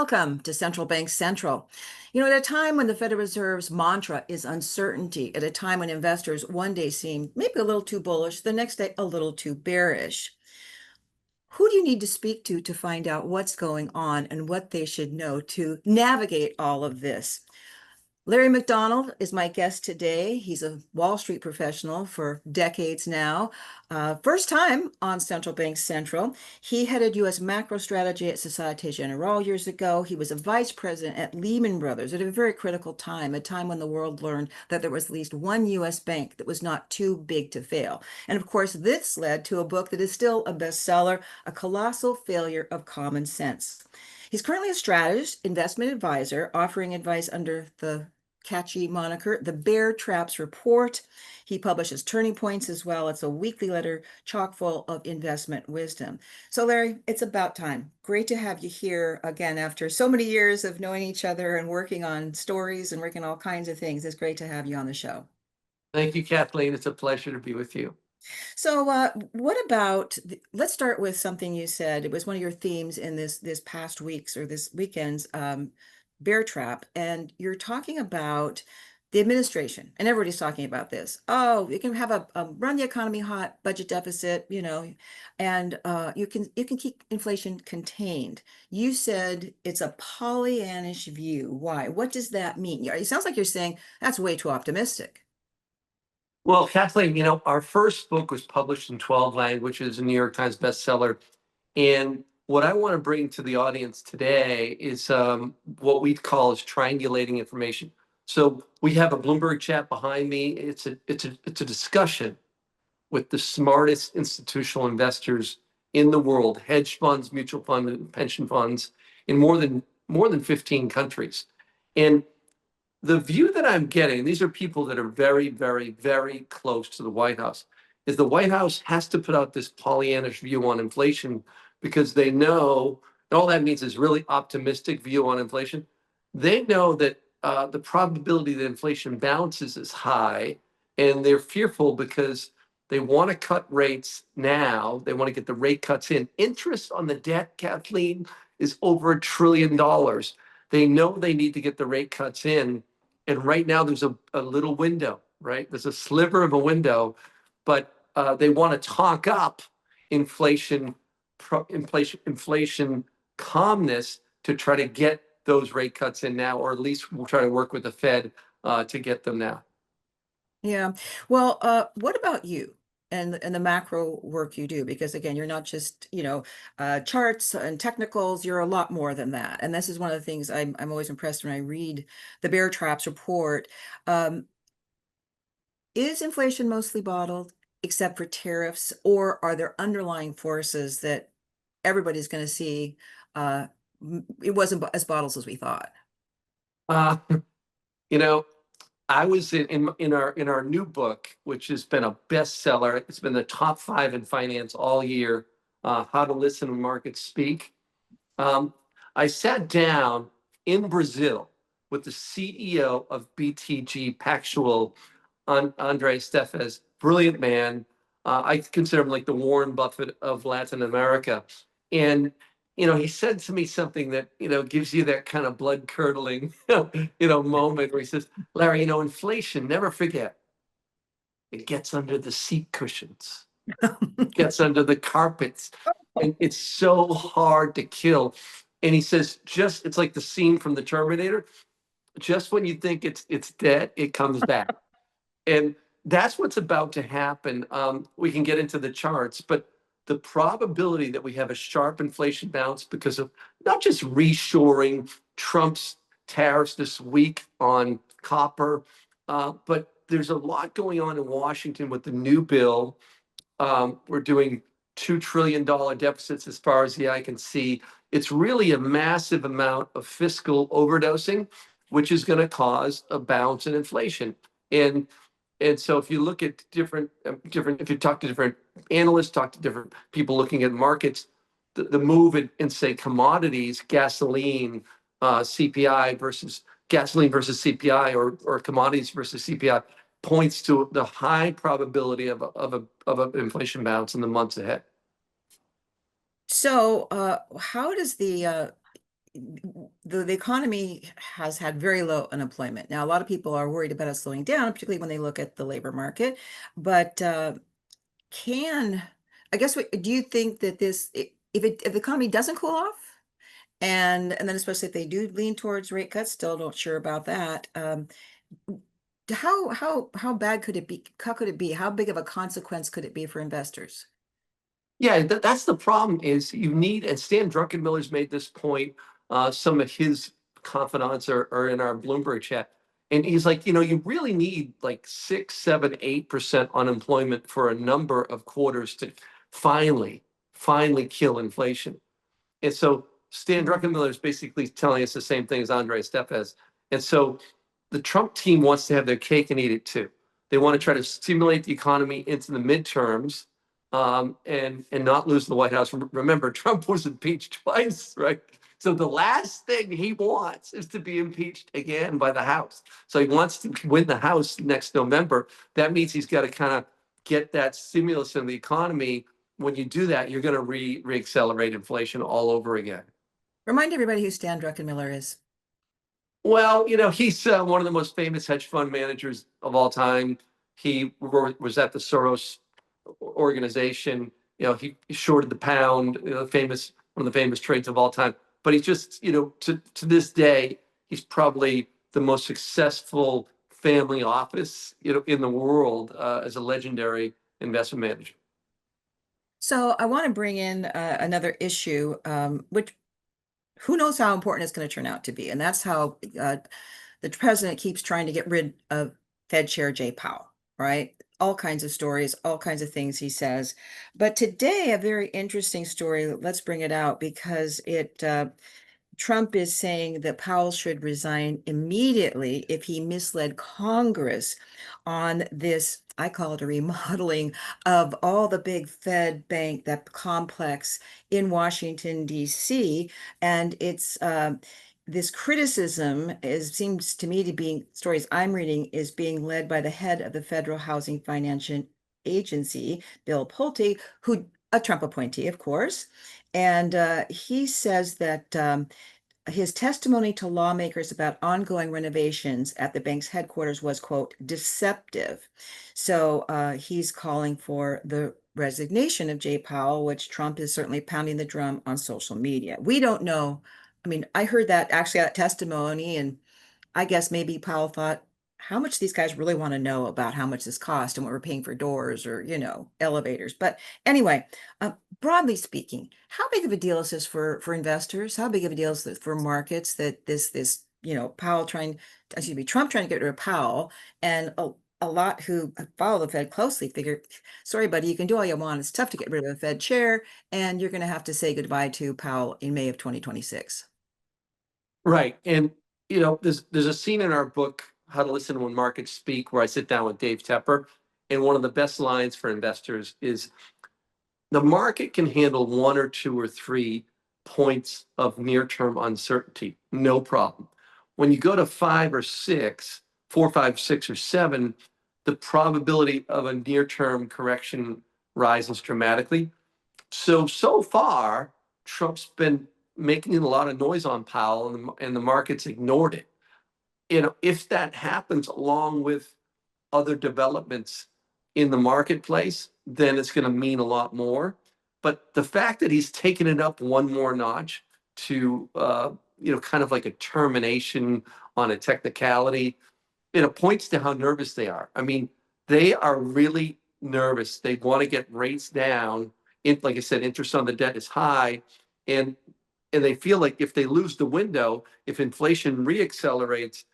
Welcome to Central Bank Central. At a time when the Federal Reserve's mantra is uncertainty, at a time when investors one day seem maybe a little too bullish, the next day a little too bearish, who do you need to speak to find out what's going on and what they should know to navigate all of this? Larry McDonald is my guest today. He's a Wall Street professional for decades now. First time on Central Bank Central. He headed U.S. macro strategy at Societe Generale years ago. He was a vice president at Lehman Brothers at a very critical time, a time when the world learned that there was at least one U.S. bank that was not too big to fail. And of course, this led to a book that is still a bestseller, A Colossal Failure of Common Sense. He's currently a strategist, investment advisor, offering advice under the catchy moniker, The Bear Traps Report. He publishes Turning Points as well. It's a weekly letter chock full of investment wisdom. So Larry, it's about time. Great to have you here again after so many years of knowing each other and working on stories and working all kinds of things. It's great to have you on the show. Thank you, Kathleen. It's a pleasure to be with you. So what about, let's start with something you said. It was one of your themes in this past week's or this weekend's Bear Trap. And you're talking about the administration, and everybody's talking about this. Oh, you can have a run the economy hot, budget deficit, and you can keep inflation contained. You said it's a Pollyannish view. Why? What does that mean? It sounds like you're saying that's way too optimistic. Well, Kathleen, our first book was published in 12 languages, a New York Times bestseller. And what I want to bring to the audience today is what we call is triangulating information. So we have a Bloomberg chat behind me. It's a discussion with the smartest institutional investors in the world, hedge funds, mutual funds, and pension funds in more than 15 countries. And the view that I'm getting, these are people that are very, very, very close to the White House, is the White House has to put out this Pollyannish view on inflation because they know, and all that means is really optimistic view on inflation. They know that the probability that inflation bounces is high, and they're fearful because they want to cut rates now. They want to get the rate cuts in. Interest on the debt, Kathleen, is over $1 trillion. They know they need to get the rate cuts in. And right now there's a little window, right? There's a sliver of a window, but they want to talk up inflation calmness to try to get those rate cuts in now, or at least we'll try to work with the Fed to get them now. Yeah. Well, what about you and the macro work you do? Because again, you're not just, charts and technicals, you're a lot more than that. And this is one of the things I'm always impressed when I read the Bear Traps report. Is inflation mostly bottled except for tariffs, or are there underlying forces that everybody's going to see it wasn't as bottled as we thought? Uh, you know, I was in our new book, which has been a bestseller. It's been the top 5 in finance all year. How to Listen when Markets Speak. I sat down in Brazil with the CEO of BTG Pactual, Andre Steffes, brilliant man. I consider him like the Warren Buffett of Latin America. And he said to me something that gives you that kind of blood curdling moment where he says, Larry, inflation, never forget, it gets under the seat cushions, it gets under the carpets, and it's so hard to kill. And he says, it's like the scene from the Terminator. Just when you think it's dead, it comes back. And that's what's about to happen. We can get into the charts, but the probability that we have a sharp inflation bounce because of not just reshoring, Trump's tariffs this week on copper, but there's a lot going on in Washington with the new bill. We're doing $2 trillion deficits as far as the eye can see. It's really a massive amount of fiscal overdosing, which is going to cause a bounce in inflation. And so if you look at different, if you talk to different analysts, talk to different people looking at markets, the move in say commodities, gasoline, CPI versus gasoline versus CPI, or commodities versus CPI, points to the high probability of an inflation bounce in the months ahead. So how does the the economy has had very low unemployment. Now, a lot of people are worried about it slowing down, particularly when they look at the labor market. But can I guess do you think that if the economy doesn't cool off, and then especially if they do lean towards rate cuts, still not sure about that. How bad could it be? How could it be? How big of a consequence could it be for investors? Yeah, that's the problem is you need, and Stan Druckenmiller's made this point, some of his confidants are in our Bloomberg chat. And he's like, you really need like 6, 7, 8% unemployment for a number of quarters to finally kill inflation. And so Stan Druckenmiller is basically telling us the same thing as Andrea Stefes. And so the Trump team wants to have their cake and eat it too. They want to try to stimulate the economy into the midterms, and not lose the White House. Remember, Trump was impeached twice, right? So the last thing he wants is to be impeached again by the House. So he wants to win the House next November. That means he's got to kind of get that stimulus in the economy. When you do that, you're going to reaccelerate inflation all over again. Remind everybody who Stan Druckenmiller is. Well, he's one of the most famous hedge fund managers of all time. He was at the Soros organization. He shorted the pound, famous, one of the famous trades of all time. But he's just, to this day, he's probably the most successful family office, in the world, as a legendary investment manager. So I want to bring in another issue, which who knows how important it's going to turn out to be, and that's how the president keeps trying to get rid of Fed Chair Jay Powell, right? All kinds of stories, all kinds of things he says. But today, a very interesting story. Let's bring it out because Trump is saying that Powell should resign immediately if he misled Congress on this, I call it a remodeling of all the big Fed bank, that complex in Washington, D.C. And it's this criticism seems to me to be, stories I'm reading, is being led by the head of the Federal Housing Finance Agency, Bill Pulte, who a Trump appointee, of course. And he says that his testimony to lawmakers about ongoing renovations at the bank's headquarters was, quote, deceptive. So he's calling for the resignation of Jay Powell, which Trump is certainly pounding the drum on social media. We don't know. I mean, I heard that testimony, and I guess maybe Powell thought, how much these guys really want to know about how much this cost and what we're paying for doors or, elevators. But anyway, broadly speaking, how big of a deal is this for investors? How big of a deal is this for markets that this Trump trying to get rid of Powell, and a lot who follow the Fed closely figure, sorry, buddy, you can do all you want. It's tough to get rid of a Fed chair, and you're going to have to say goodbye to Powell in May of 2026. Right. And, there's a scene in our book, How to Listen When Markets Speak, where I sit down with Dave Tepper. And one of the best lines for investors is, the market can handle 1 or 2 or 3 points of near-term uncertainty, no problem. When you go to 5 or 6, 4, 5, 6, or 7, the probability of a near-term correction rises dramatically. So far, Trump's been making a lot of noise on Powell, and the markets ignored it. If that happens along with other developments in the marketplace, then it's going to mean a lot more. But the fact that he's taken it up one more notch to, kind of like a termination on a technicality, points to how nervous they are. I mean, they are really nervous. They want to get rates down. Like I said, interest on the debt is high, and they feel like if they lose the window, if inflation reaccelerates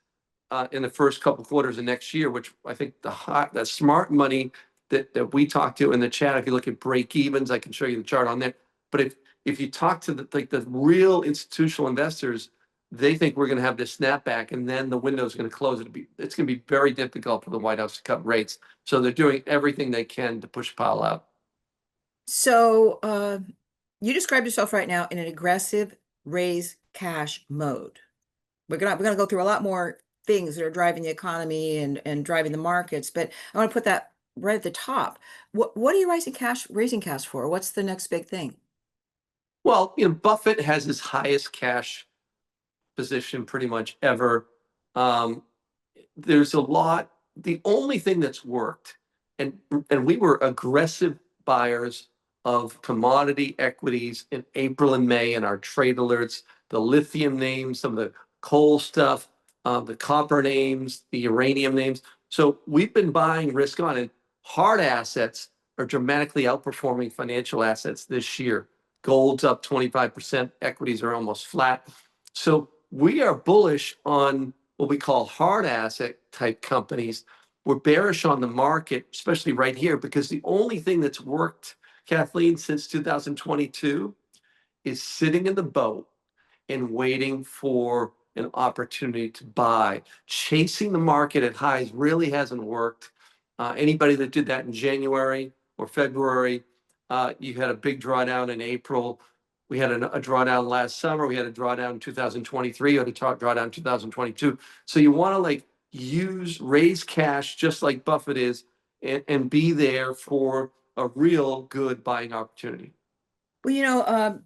in the first couple quarters of next year, which I think the smart money that we talk to in the chat, if you look at break evens, I can show you the chart on that. But if you talk to the real institutional investors, they think we're going to have this snapback, and then the window is going to close. It's going to be very difficult for the White House to cut rates. So they're doing everything they can to push Powell out. So you described yourself right now in an aggressive raise cash mode. We're gonna go through a lot more things that are driving the economy and driving the markets, but I want to put that right at the top. What are you raising cash for? What's the next big thing? Well, Buffett has his highest cash position pretty much ever. Um, there's a lot. The only thing that's worked, and we were aggressive buyers of commodity equities in April and May in our trade alerts, the lithium names, some of the coal stuff, the copper names, the uranium names. So we've been buying risk on, and hard assets are dramatically outperforming financial assets this year. Gold's up 25%, equities are almost flat. So we are bullish on what we call hard asset type companies. We're bearish on the market, especially right here, because the only thing that's worked, Kathleen, since 2022 is sitting in the boat and waiting for an opportunity to buy. Chasing the market at highs really hasn't worked. Anybody that did that in January or February, you had a big drawdown in April. We had a drawdown last summer. We had a drawdown in 2023. We had a drawdown in 2022. So you want to like raise cash just like Buffett is, and be there for a real good buying opportunity. Well,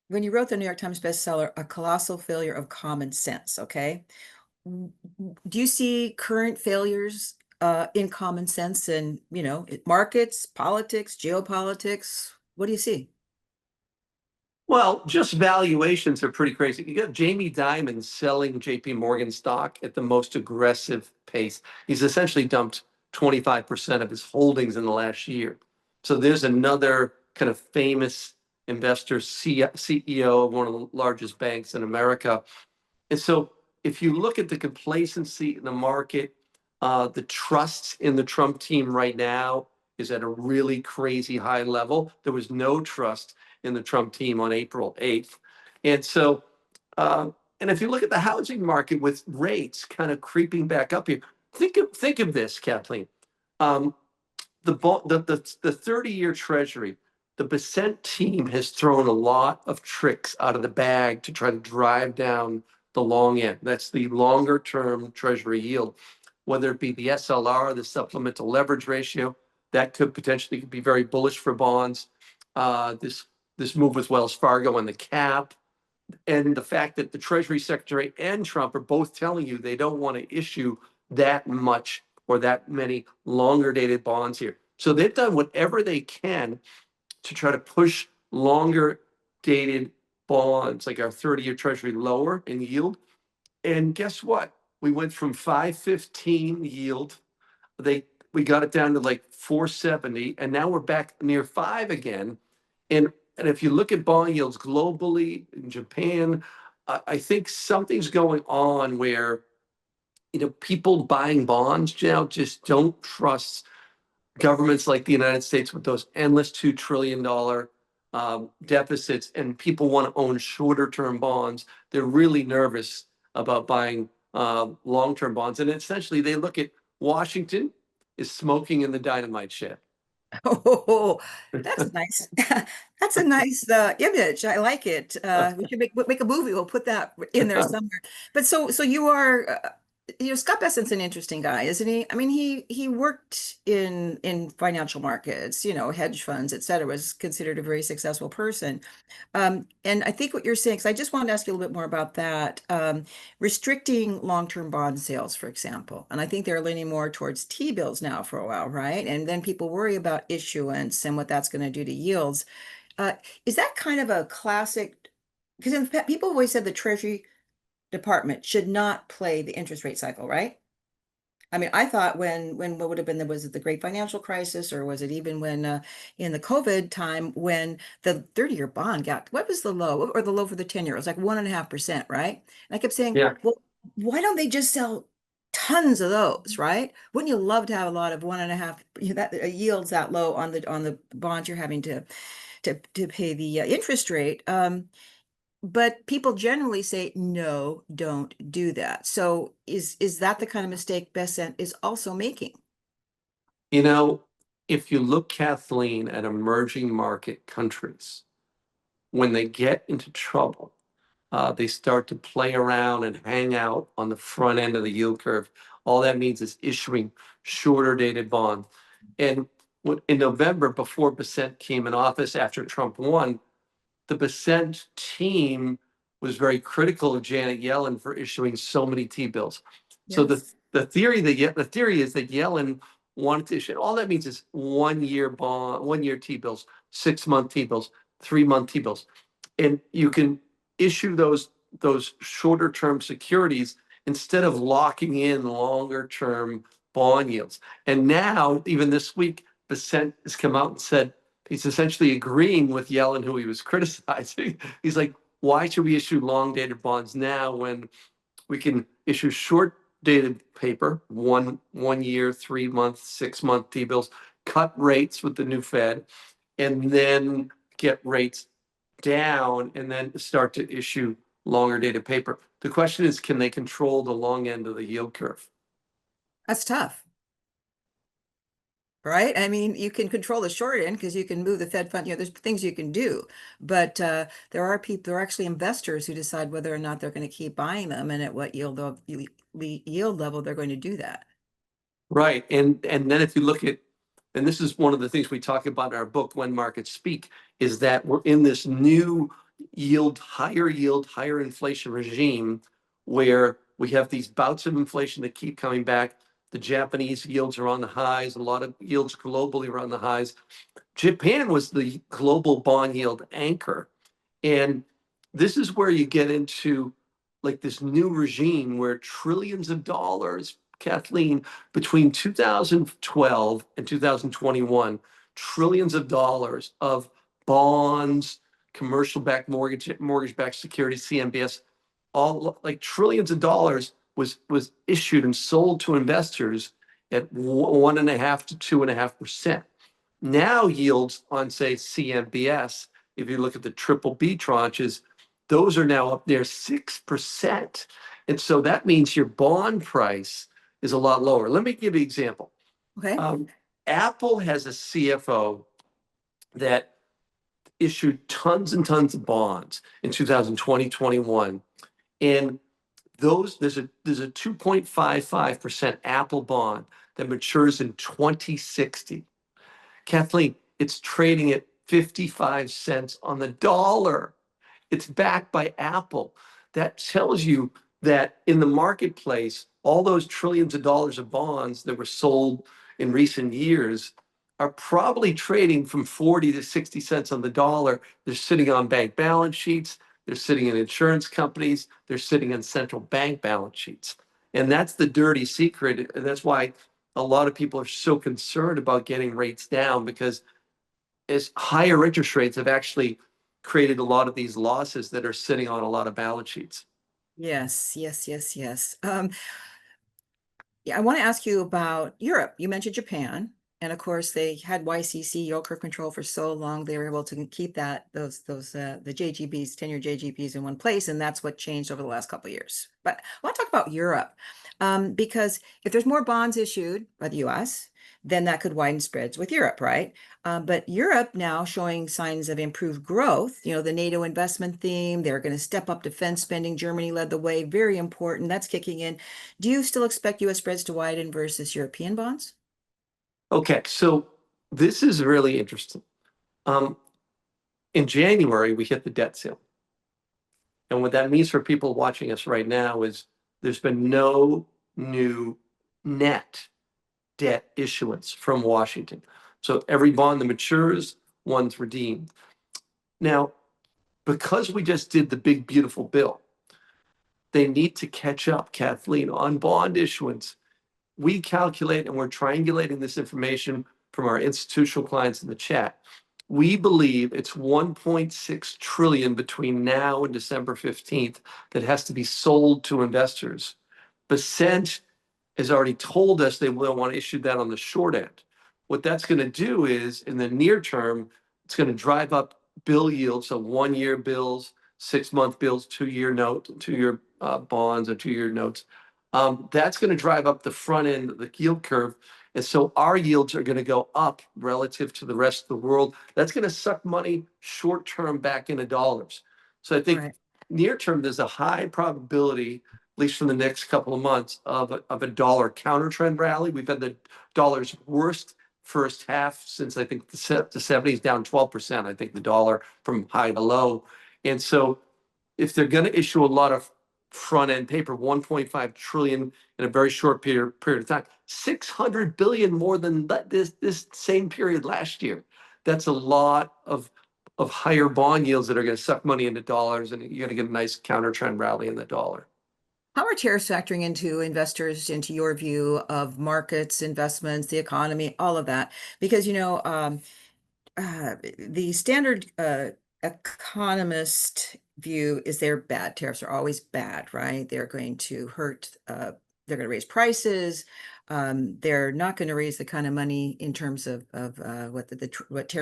when you wrote the New York Times bestseller, A Colossal Failure of Common Sense, okay? Do you see current failures in common sense and, markets, politics, geopolitics? What do you see? Well, just valuations are pretty crazy. You got Jamie Dimon selling JP Morgan stock at the most aggressive pace. He's essentially dumped 25% of his holdings in the last year. So there's another kind of famous investor, CEO of one of the largest banks in America. And so if you look at the complacency in the market, the trust in the Trump team right now is at a really crazy high level. There was no trust in the Trump team on April 8th. And so, and if you look at the housing market with rates kind of creeping back up here, think of this, Kathleen. Um, the 30-year Treasury, the Basent team has thrown a lot of tricks out of the bag to try to drive down the long end. That's the longer term Treasury yield, whether it be the SLR, the supplemental leverage ratio, that could potentially be very bullish for bonds. This move with Wells Fargo and the cap, and the fact that the Treasury Secretary and Trump are both telling you they don't want to issue that much or that many longer dated bonds here. So they've done whatever they can to try to push longer dated bonds, like our 30-year Treasury, lower in yield. And guess what? We went from 515 yield. We got it down to like 470, and now we're back near 5 again. And if you look at bond yields globally in Japan, I think something's going on where people buying bonds now just don't trust governments like the United States with those endless $2 trillion deficits, and people want to own shorter term bonds. They're really nervous about buying long-term bonds. And essentially they look at Washington is smoking in the dynamite shed. Oh, that's nice. That's a nice image. I like it. We should make a movie. We'll put that in there somewhere. But so you are, Scott Besant's an interesting guy, isn't he? I mean, he worked in financial markets, hedge funds, et cetera, was considered a very successful person. And I think what you're saying, because I just wanted to ask you a little bit more about that, restricting long-term bond sales, for example. And I think they're leaning more towards T-bills now for a while, right? And then people worry about issuance and what that's going to do to yields. Uh, is that kind of a classic? Because people always said the Treasury Department should not play the interest rate cycle, right? I mean, I thought when what would have been was it the great financial crisis, or was it even when in the COVID time when the 30-year bond got, what was the low, or the low for the 10-year? It was like 1.5%, right? And I kept saying, Yeah. well, why don't they just sell tons of those, right? Wouldn't you love to have a lot of 1.5, that yields that low on the bonds you're having to pay the interest rate? But people generally say, no, don't do that. So is that the kind of mistake Besant is also making? You know, if you look, Kathleen, at emerging market countries, when they get into trouble, they start to play around and hang out on the front end of the yield curve. All that means is issuing shorter dated bonds. And in November, before Besant came in office after Trump won, the Besant team was very critical of Janet Yellen for issuing so many T-bills. So Yes. the theory is that Yellen wanted to issue. All that means is 1 year bond, 1 year T-bills, 6 month T-bills, 3 month T-bills, and you can issue those shorter term securities instead of locking in longer term bond yields. And now, even this week, the Senate has come out and said he's essentially agreeing with Yellen, who he was criticizing. He's like, why should we issue long dated bonds now when we can issue short dated paper, one year, 3 month, 6 month T-bills, cut rates with the new Fed, and then get rates down and then start to issue longer dated paper. The question is, can they control the long end of the yield curve? That's tough, right? I mean, you can control the short end because you can move the Fed fund, there's things you can do, but there are actually investors who decide whether or not they're going to keep buying them and at what yield level they're going to do that. Right. And then if you look at, and this is one of the things we talk about in our book, When Markets Speak, is that we're in this new yield, higher inflation regime where we have these bouts of inflation that keep coming back. The Japanese yields are on the highs. A lot of yields globally are on the highs. Japan was the global bond yield anchor. And this is where you get into like this new regime where trillions of dollars, Kathleen, between 2012 and 2021, trillions of dollars of bonds, commercial backed mortgage backed securities, CMBS, all like trillions of dollars was issued and sold to investors at 1.5 to 2.5%. Now yields on, say, CMBS, if you look at the triple B tranches, those are now up there 6%. And so that means your bond price is a lot lower. Let me give you an example. Okay. Um, Apple has a CFO that issued tons and tons of bonds in 2020, 21. And there's a 2.55% Apple bond that matures in 2060. Kathleen, it's trading at 55 cents on the dollar. It's backed by Apple. That tells you that in the marketplace, all those trillions of dollars of bonds that were sold in recent years are probably trading from 40 to 60 cents on the dollar. They're sitting on bank balance sheets. They're sitting in insurance companies. They're sitting in central bank balance sheets. And that's the dirty secret. And that's why a lot of people are so concerned about getting rates down, because as higher interest rates have actually created a lot of these losses that are sitting on a lot of balance sheets. Yes, yes, yes, yes. Yeah, I want to ask you about Europe. You mentioned Japan, and of course they had YCC, yield curve control, for so long. They were able to keep the JGBs, 10-year JGBs in one place, and that's what changed over the last couple of years. But I want to talk about Europe, because if there's more bonds issued by the U.S., then that could widen spreads with Europe, right? But Europe now showing signs of improved growth. The NATO investment theme, they're going to step up defense spending. Germany led the way, very important. That's kicking in. Do you still expect U.S. spreads to widen versus European bonds? Okay, so this is really interesting. Um, in January, we hit the debt ceiling. And what that means for people watching us right now is there's been no new net debt issuance from Washington. So every bond that matures, one's redeemed. Now, because we just did the big, beautiful bill, they need to catch up, Kathleen, on bond issuance. We calculate, and we're triangulating this information from our institutional clients in the chat. We believe it's 1.6 trillion between now and December 15th that has to be sold to investors. Basent has already told us they will want to issue that on the short end. What that's going to do is, in the near term, it's going to drive up bill yields, so 1 year bills, 6 month bills, 2 year note, 2 year bonds, or 2 year notes. That's going to drive up the front end of the yield curve. And so our yields are going to go up relative to the rest of the world. That's going to suck money short term back into dollars. So I think Right. near term, there's a high probability, at least for the next couple of months, of a dollar counter trend rally. We've had the dollar's worst first half since I think the 70s, down 12%. I think the dollar from high to low. And so if they're going to issue a lot of front end paper, 1.5 trillion in a very short period of time, 600 billion more than this same period last year. That's a lot of higher bond yields that are going to suck money into dollars, and you're going to get a nice counter trend rally in the dollar. How are tariffs factoring into investors, into your view of markets, investments, the economy, all of that? Because, the standard economist view is they're bad. Tariffs are always bad, right? They're going to hurt, they're going to raise prices. They're not going to raise the kind of money in terms of what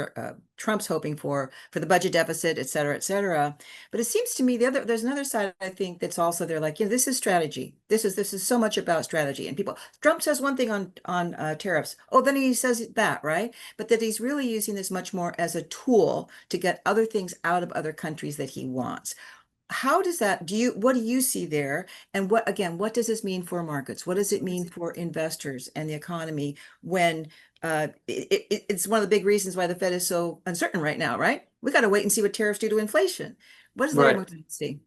Trump's hoping for the budget deficit, et cetera, et cetera. But it seems to me there's another side, I think, that's also they're like, this is strategy. This is so much about strategy. And Trump says one thing on tariffs. Oh, then he says that, right? But that he's really using this much more as a tool to get other things out of other countries that he wants. How does that, what do you see there? And what does this mean for markets? What does it mean for investors and the economy when it's one of the big reasons why the Fed is so uncertain right now, right? We got to wait and see what tariffs do to inflation. What is their Right. motivation?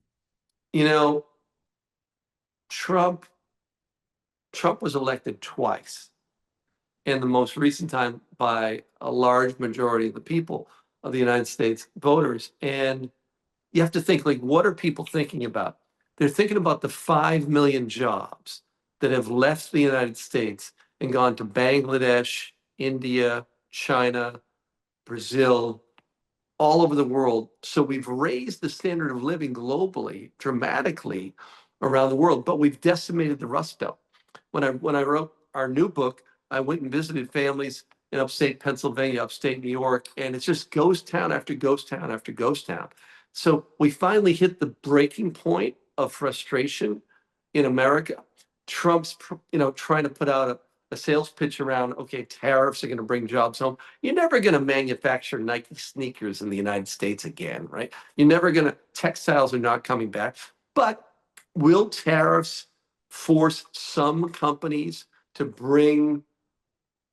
You know, Trump was elected twice, in the most recent time by a large majority of the people of the United States voters. And you have to think, like, what are people thinking about? They're thinking about the 5 million jobs that have left the United States and gone to Bangladesh, India, China, Brazil, all over the world. So we've raised the standard of living globally dramatically around the world, but we've decimated the Rust Belt. When I wrote our new book, I went and visited families in upstate Pennsylvania, upstate New York, and it's just ghost town after ghost town after ghost town. So we finally hit the breaking point of frustration in America. Trump's, trying to put out a sales pitch around, okay, tariffs are going to bring jobs home. You're never going to manufacture Nike sneakers in the United States again, right? You're never going to, textiles are not coming back. But will tariffs force some companies to bring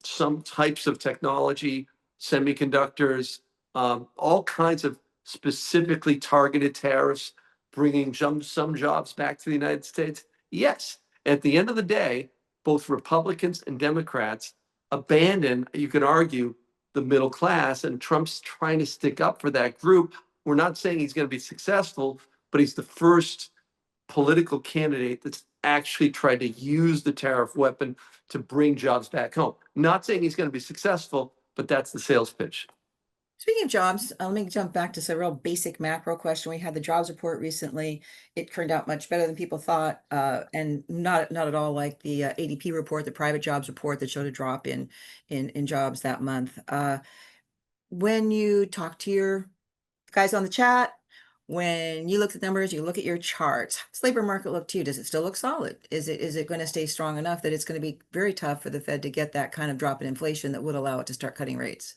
some types of technology, semiconductors, all kinds of specifically targeted tariffs, bringing some jobs back to the United States? Yes. At the end of the day, both Republicans and Democrats abandon, you can argue, the middle class, and Trump's trying to stick up for that group. We're not saying he's going to be successful, but he's the first political candidate that's actually tried to use the tariff weapon to bring jobs back home. Not saying he's going to be successful, but that's the sales pitch. Speaking of jobs, let me jump back to some real basic macro question. We had the jobs report recently. It turned out much better than people thought, and not at all like the ADP report, the private jobs report that showed a drop in jobs that month. When you talk to your guys on the chat, when you look at the numbers, you look at your charts. How does the labor market look to you? Does it still look solid? Is it going to stay strong enough that it's going to be very tough for the Fed to get that kind of drop in inflation that would allow it to start cutting rates?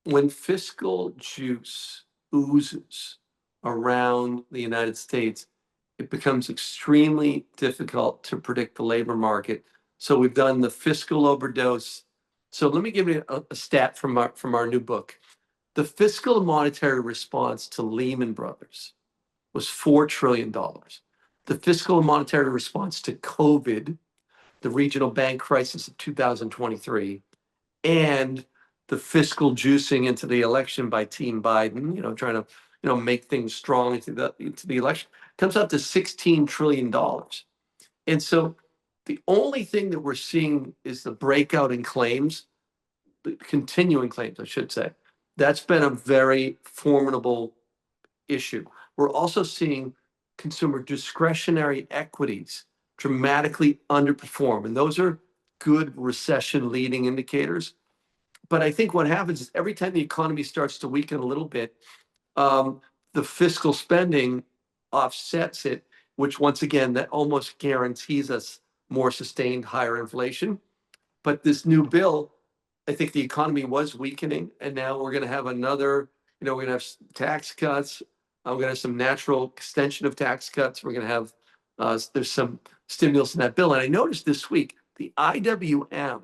When fiscal juice oozes around the United States, it becomes extremely difficult to predict the labor market. So we've done the fiscal overdose. So let me give you a stat from our new book. The fiscal and monetary response to Lehman Brothers was $4 trillion. The fiscal and monetary response to COVID, the regional bank crisis of 2023, and the fiscal juicing into the election by Team Biden, trying to, make things strong into the election, comes out to $16 trillion. And so the only thing that we're seeing is the breakout in claims, continuing claims, I should say. That's been a very formidable issue. We're also seeing consumer discretionary equities dramatically underperform, and those are good recession leading indicators. But I think what happens is every time the economy starts to weaken a little bit, the fiscal spending offsets it, which once again, that almost guarantees us more sustained higher inflation. But this new bill, I think the economy was weakening, and now we're going to have another, we're going to have tax cuts. We're going to have some natural extension of tax cuts. We're going to have, there's some stimulus in that bill. And I noticed this week, the IWM,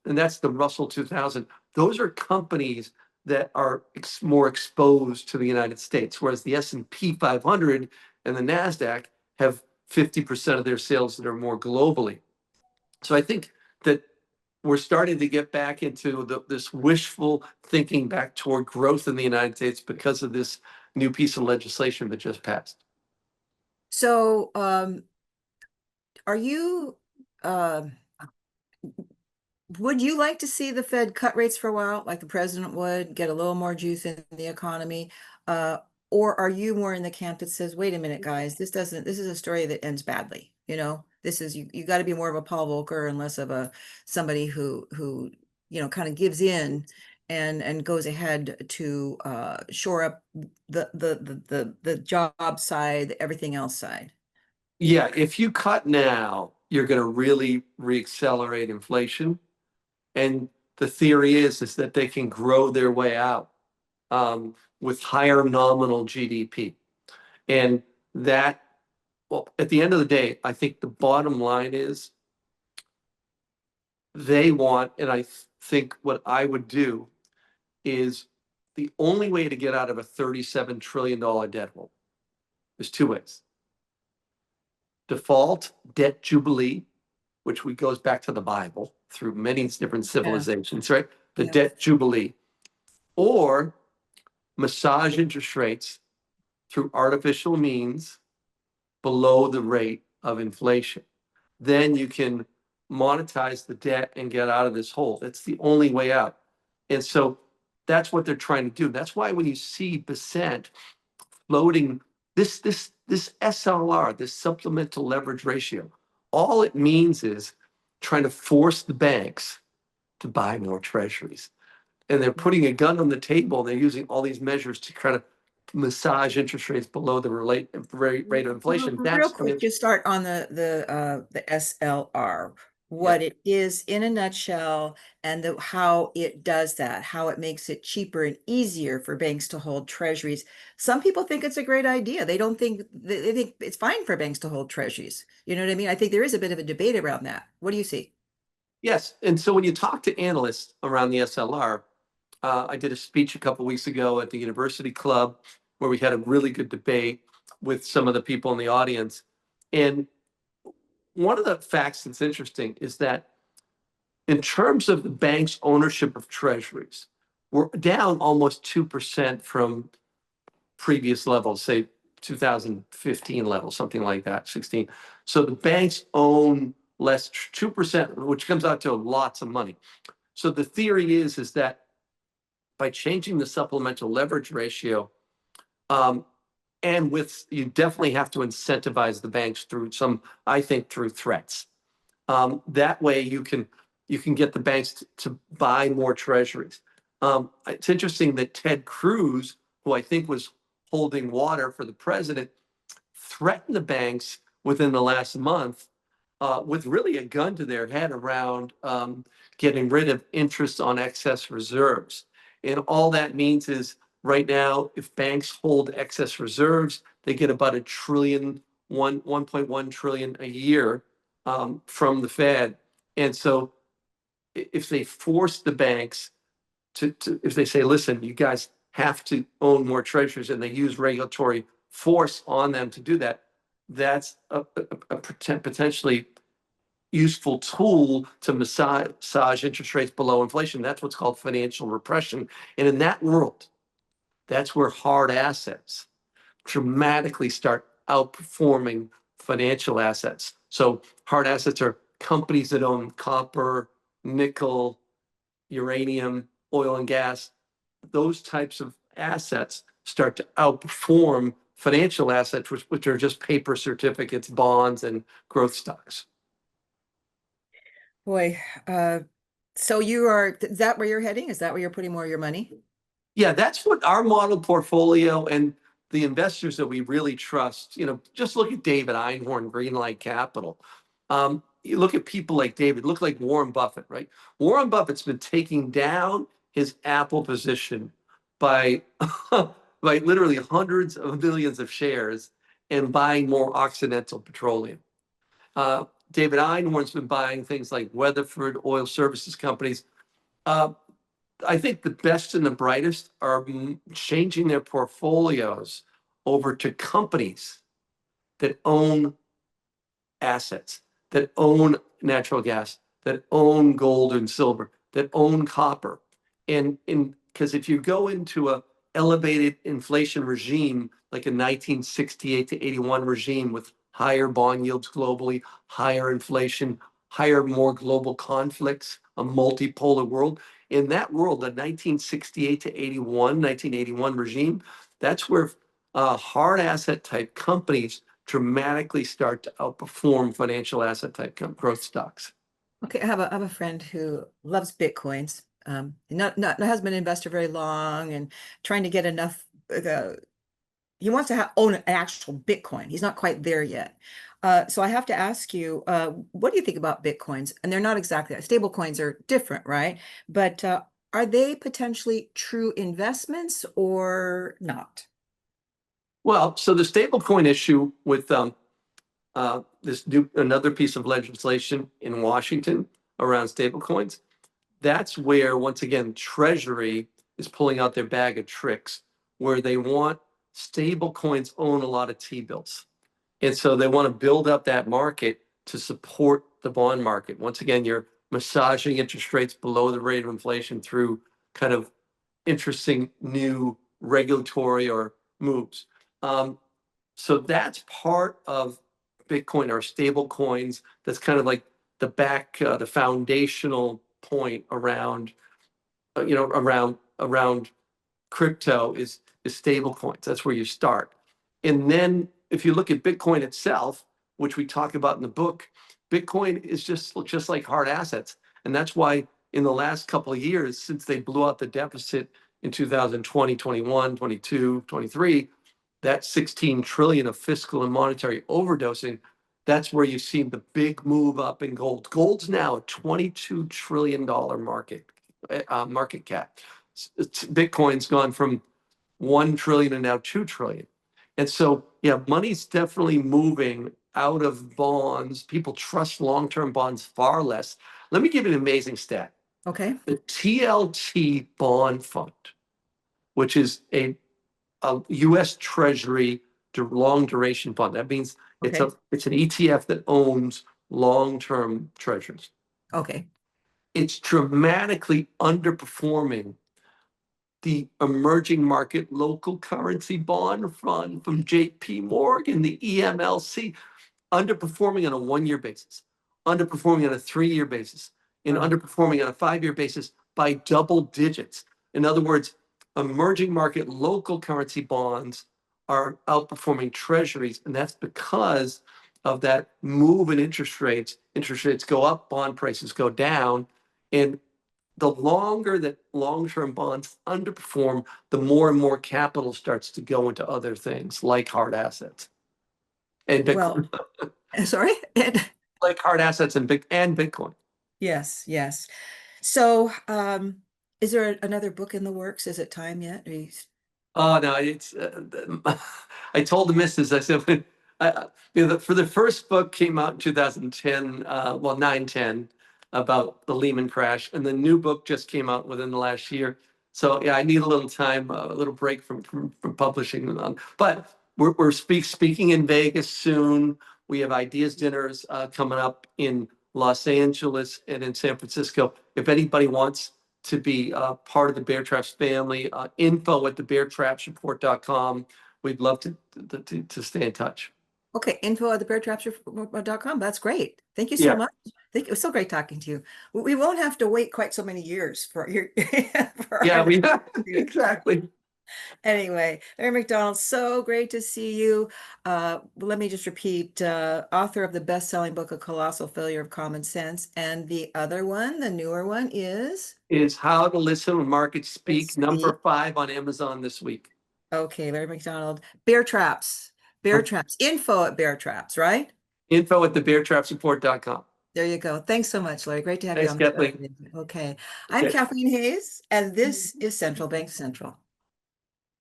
and that's the Russell 2000, those are companies that are more exposed to the United States, whereas the S&P 500 and the NASDAQ have 50% of their sales that are more globally. So I think that we're starting to get back into this wishful thinking back toward growth in the United States because of this new piece of legislation that just passed. So, are you, would you like to see the Fed cut rates for a while, like the president would, get a little more juice in the economy? Uh, or are you more in the camp that says, wait a minute, guys, this is a story that ends badly. This is, you got to be more of a Paul Volcker and less of somebody who, kind of gives in and goes ahead to shore up the job side, everything else side. Yeah, if you cut now, you're going to really reaccelerate inflation. And the theory is that they can grow their way out with higher nominal GDP. And that, well, at the end of the day, I think the bottom line is they want, and I think what I would do is the only way to get out of a $37 trillion debt hole is two ways. Default, debt jubilee, which goes back to the Bible through many different civilizations, right? The Yeah. debt jubilee, or massage interest rates through artificial means below the rate of inflation. Then you can monetize the debt and get out of this hole. That's the only way out. And so that's what they're trying to do. That's why when you see Besant floating this SLR, this supplemental leverage ratio, all it means is trying to force the banks to buy more treasuries. And they're putting a gun on the table. They're using all these measures to kind of massage interest rates below the rate of inflation. Real quick, just start on the SLR, what it is in a nutshell, and how it does that, how it makes it cheaper and easier for banks to hold treasuries. Some people think it's a great idea. They don't think they think it's fine for banks to hold treasuries. You know what I mean? I think there is a bit of a debate around that. What do you see? Yes. And so when you talk to analysts around the SLR, I did a speech a couple weeks ago at the University Club where we had a really good debate with some of the people in the audience. And one of the facts that's interesting is that in terms of the bank's ownership of treasuries, we're down almost 2% from previous levels, say 2015 levels, something like that, 16. So the banks own less 2%, which comes out to lots of money. So the theory is that by changing the supplemental leverage ratio, and you definitely have to incentivize the banks through I think through threats. That way you can get the banks to buy more treasuries. It's interesting that Ted Cruz, who I think was holding water for the president, threatened the banks within the last month with really a gun to their head around getting rid of interest on excess reserves. And all that means is right now, if banks hold excess reserves, they get about $1.1 trillion a year from the Fed. And so if they force the banks if they say, listen, you guys have to own more treasuries, and they use regulatory force on them to do that, that's a potentially useful tool to massage interest rates below inflation. That's what's called financial repression. And in that world, that's where hard assets dramatically start outperforming financial assets. So hard assets are companies that own copper, nickel, uranium, oil and gas. Those types of assets start to outperform financial assets, which are just paper certificates, bonds, and growth stocks. Boy, so is that where you're heading? Is that where you're putting more of your money? Yeah, that's what our model portfolio and the investors that we really trust, just look at David Einhorn, Greenlight Capital. You look at people like David, look like Warren Buffett, right? Warren Buffett's been taking down his Apple position by, by literally hundreds of millions of shares and buying more Occidental Petroleum. David Einhorn's been buying things like Weatherford oil services companies. I think the best and the brightest are changing their portfolios over to companies that own assets, that own natural gas, that own gold and silver, that own copper. And because if you go into a elevated inflation regime, like a 1968 to 81 regime with higher bond yields globally, higher inflation, higher, more global conflicts, a multipolar world. In that world, the 1968 to 81, 1981 regime, that's where hard asset type companies dramatically start to outperform financial asset type growth stocks. Okay, I have a friend who loves Bitcoins. Not hasn't been an investor very long and trying to get enough. He wants to own an actual Bitcoin. He's not quite there yet. So I have to ask you, what do you think about Bitcoins? And they're not exactly that. Stable coins are different, right? But are they potentially true investments or not? Well, so the stablecoin issue with another piece of legislation in Washington around stablecoins, that's where, once again, Treasury is pulling out their bag of tricks, where they want stablecoins own a lot of T-bills. And so they want to build up that market to support the bond market. Once again, you're massaging interest rates below the rate of inflation through kind of interesting new regulatory or moves. So that's part of Bitcoin or stable coins. That's kind of like the foundational point around, around crypto is stable coins. That's where you start. And then if you look at Bitcoin itself, which we talk about in the book, Bitcoin is just like hard assets. And that's why in the last couple of years, since they blew out the deficit in 2020, 21, 22, 23, that 16 trillion of fiscal and monetary overdosing, that's where you've seen the big move up in gold. Gold's now a $22 trillion market cap. Bitcoin's gone from 1 trillion and now 2 trillion. And so, yeah, money's definitely moving out of bonds. People trust long-term bonds far less. Let me give you an amazing stat. Okay. The TLT bond fund, which is a US Treasury long duration fund. That means it's Okay. it's an ETF that owns long-term treasuries. Okay. It's dramatically underperforming the emerging market local currency bond fund from JP Morgan, the EMLC, underperforming on a 1-year basis, underperforming on a 3-year basis, and Wow. underperforming on a 5-year basis by double digits. In other words, emerging market local currency bonds are outperforming treasuries, and that's because of that move in interest rates. Interest rates go up, bond prices go down, and the longer that long-term bonds underperform, the more and more capital starts to go into other things like hard assets and Well, Bitcoin, sorry. like hard assets and Bitcoin. Yes, yes. So, is there another book in the works? Is it time yet? Oh no, it's I told the missus, I said, when for the first book came out in 2010, well, 9, 10, about the Lehman crash, and the new book just came out within the last year. So yeah, I need a little time, a little break from publishing. But we're speaking in Vegas soon. We have ideas dinners coming up in Los Angeles and in San Francisco. If anybody wants to be part of the Bear Traps family, info at thebeartrapsreport.com. We'd love to stay in touch. Okay, info at thebeartrapsreport.com. That's great. Thank you so Yeah, much. Thank you. It was so great talking to you. We won't have to wait quite so many years for your for yeah, our we next interview. exactly. Anyway, Larry McDonald, so great to see you. Let me just repeat, author of the best-selling book, A Colossal Failure of Common Sense. And the other one, the newer one is Is How to Listen When Markets Speak, Speak. number 5 on Amazon this week. Okay, Larry McDonald. Bear Traps. Bear Traps. Info at Bear Traps, right? Info at thebeartrapsreport.com. There you go. Thanks so much, Larry. Great to have you Thanks, on the show Kathleen. today. Okay. I'm Okay. Kathleen Hayes, and this is Central Bank Central.